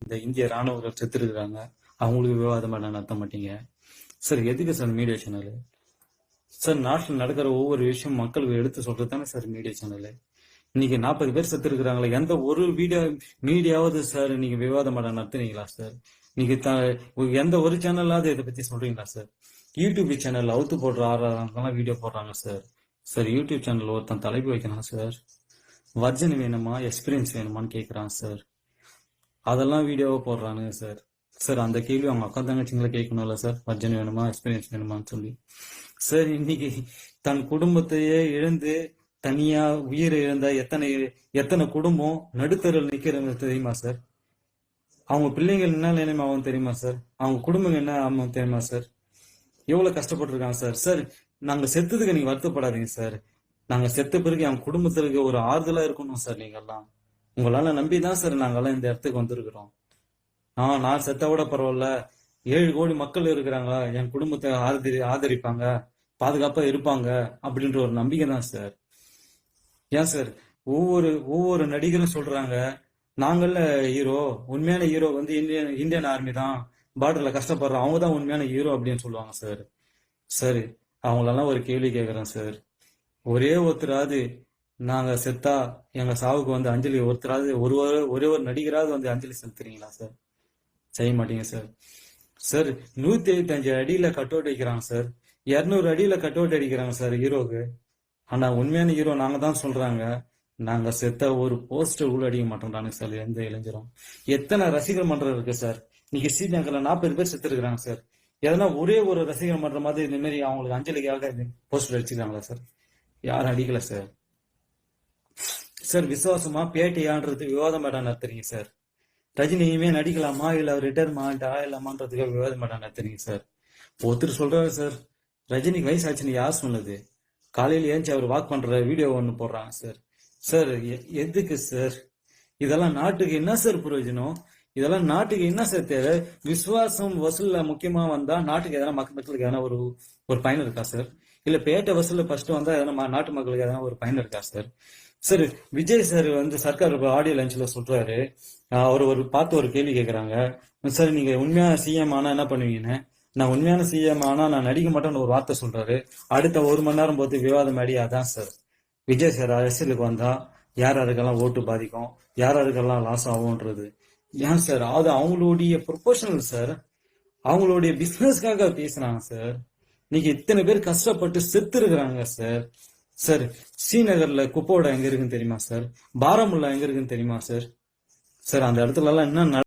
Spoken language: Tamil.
இந்த இந்திய ராணுவர்கள் செத்து இருக்கிறாங்க, அவங்களுக்கு விவாதமா நடத்த மாட்டீங்க சார். எதுக்கு சார் மீடியா சேனல் சார்? நாட்டில் நடக்கிற ஒவ்வொரு விஷயம் மக்களுக்கு எடுத்து சொல்றது தானே சார் மீடியா சேனல். இன்னைக்கு 40 பேர் செத்து இருக்கிறாங்களே, எந்த ஒரு மீடியாவது சார் நீங்க விவாதம் நடத்துனீங்களா சார்? நீங்க எந்த ஒரு சேனல்லாவது இதை பத்தி சொல்றீங்களா சார்? யூடியூப் சேனல் அவுத்து போடுற ஆறாம் வீடியோ போடுறாங்க சார். சார் யூடியூப் சேனல் ஒருத்தன் தலைப்பு வைக்கிறான் சார். வர்ஜன் வேணுமா எக்ஸ்பீரியன்ஸ் வேணுமான்னு கேட்குறான் சார். அதெல்லாம் வீடியோவை போடுறானுங்க சார். சார் அந்த கேள்வி அவங்க அக்கா தங்கச்சிங்களை கேட்கணும்ல சார், வர்ஜன் வேணுமா எக்ஸ்பீரியன்ஸ் வேணுமான்னு சொல்லி. சார் இன்னைக்கு தன் குடும்பத்தையே இழந்து தனியா உயிரை இழந்த எத்தனை குடும்பம் நடுத்தரில் நிக்கிறது தெரியுமா சார்? அவங்க பிள்ளைங்கள் என்ன நிலைமை ஆகும் தெரியுமா சார்? அவங்க குடும்பங்கள் என்ன ஆகும் தெரியுமா சார்? எவ்வளவு கஷ்டப்பட்டுருக்காங்க சார். சார் நாங்க செத்ததுக்கு நீங்க வருத்தப்படாதீங்க சார். நாங்க செத்த பிறகு என் குடும்பத்திற்கு ஒரு ஆறுதலா இருக்கணும் சார். நீங்க எல்லாம் உங்களால நம்பிதான் சார் நாங்கெல்லாம் இந்த இடத்துக்கு வந்திருக்கிறோம். நான் செத்த விட பரவாயில்ல, 7 கோடி மக்கள் இருக்கிறாங்க, என் குடும்பத்தை ஆதரிப்பாங்க, பாதுகாப்பா இருப்பாங்க அப்படின்ற ஒரு நம்பிக்கை தான் சார். ஏன் சார் ஒவ்வொரு நடிகரும் சொல்றாங்க, நாங்கள்ல ஹீரோ, உண்மையான ஹீரோ வந்து இந்தியன் ஆர்மி தான், பார்டர்ல கஷ்டப்படுறோம், அவங்க தான் உண்மையான ஹீரோ அப்படின்னு சொல்லுவாங்க சார். சரி, அவங்களெல்லாம் ஒரு கேள்வி கேட்கறேன் சார். ஒரே ஒருத்தராவது நாங்க செத்தா எங்க சாவுக்கு வந்து அஞ்சலி ஒருத்தராவது ஒரே ஒரு நடிகராவது வந்து அஞ்சலி செலுத்துறீங்களா சார்? செய்ய மாட்டீங்க சார். சார் 175 அடியில கட் அவுட் அடிக்கிறாங்க சார், 200 அடியில கட் அவுட் அடிக்கிறாங்க சார் ஹீரோக்கு. ஆனா உண்மையான ஹீரோ நாங்க தான் சொல்றாங்க. நாங்க செத்த ஒரு போஸ்டர் கூட அடிக்க மாட்டோம்டானு சார் எந்த இளைஞரும். எத்தனை ரசிகர் மன்றம் இருக்கு சார்? இன்னைக்கு ஸ்ரீநகர்ல 40 பேர் செத்து இருக்கிறாங்க சார். எதனா ஒரே ஒரு ரசிகர் மன்றம் மாதிரி இந்த மாதிரி அவங்களுக்கு அஞ்சலிக்காக போஸ்டர் அடிச்சுக்கிறாங்களா சார்? யாரும் அடிக்கல சார். சார் விசுவாசமா பேட்டையான்றது விவாதம் மேடம் நடத்துறீங்க சார். ரஜினியுமே நடிக்கலாமா இல்ல ரிட்டையர்மெண்ட் ஆகலாமான்றதுக்காக விவாதம் மேடம் நடத்துறீங்க சார். ஒருத்தர் சொல்றாரு சார், ரஜினிக்கு வயசு ஆச்சுன்னு யார் சொன்னது? காலையில ஏஞ்சி அவர் வாக் பண்ற வீடியோ ஒன்று போடுறாங்க சார். சார் எதுக்கு சார்? இதெல்லாம் நாட்டுக்கு என்ன சார் பிரயோஜனம்? இதெல்லாம் நாட்டுக்கு என்ன சார் தேவை? விசுவாசம் வசூல்ல முக்கியமா வந்தா நாட்டுக்கு எதனா மக்களுக்கு எதனா ஒரு பயன் இருக்கா சார்? இல்ல பேட்டை வசூல்ல ஃபர்ஸ்ட் வந்தா எதனா நாட்டு மக்களுக்கு எதனா ஒரு பயன் இருக்கா சார்? சார் விஜய் சார் வந்து சர்க்கார் ஆடியோ லஞ்ச்ல சொல்றாரு, அவர் பார்த்து ஒரு கேள்வி கேட்கறாங்க, சார் நீங்க உண்மையான சிஎம் ஆனா என்ன பண்ணுவீங்கன்னு. நான் உண்மையான சிஎம் ஆனா நான் நடிக்க மாட்டேன்னு ஒரு வார்த்தை சொல்றாரு. அடுத்த 1 மணி நேரம் போது விவாதம் அடி. அதான் சார் விஜய் சார் அரசியலுக்கு வந்தா யார் யாருக்கெல்லாம் ஓட்டு பாதிக்கும், யார் யாருக்கெல்லாம் லாஸ் ஆகும்ன்றது. ஏன் சார் அது அவங்களுடைய ப்ரொபோஷனல் சார், அவங்களுடைய பிசினஸ்க்காக பேசுறாங்க சார். நீங்க இத்தனை பேர் கஷ்டப்பட்டு செத்து இருக்கிறாங்க சார். சார் ஸ்ரீநகர்ல குப்போட எங்க இருக்குன்னு தெரியுமா சார்? பாராமுல்லா எங்க இருக்குன்னு தெரியுமா சார்? சார் அந்த இடத்துல எல்லாம் என்ன